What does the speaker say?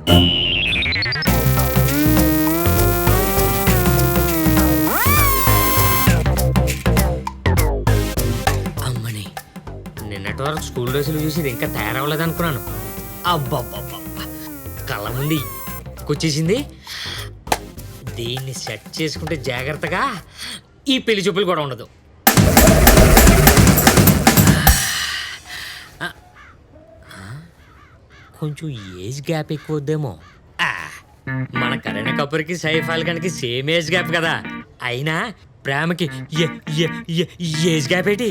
అమ్మని నిన్నటి వరకు స్కూల్ డ్రెస్సులు చూసి ఇది ఇంకా తయారవ్వలేదు అనుకున్నాను. అబ్బబ్బబ్బబ్బా కళ్ళ ముందు వచ్చేసింది. దీన్ని సెట్ చేసుకుంటే జాగ్రత్తగా ఈ పెళ్లి చూపులు కూడా ఉండదు. కొంచెం ఏజ్ గ్యాప్ ఎక్కువ వద్దేమో. మన కరీనా కపూర్కి సైఫ్ అలీ ఖాన్కి సేమ్ ఏజ్ గ్యాప్ కదా. అయినా ప్రేమకి ఏజ్ గ్యాప్ ఏంటి?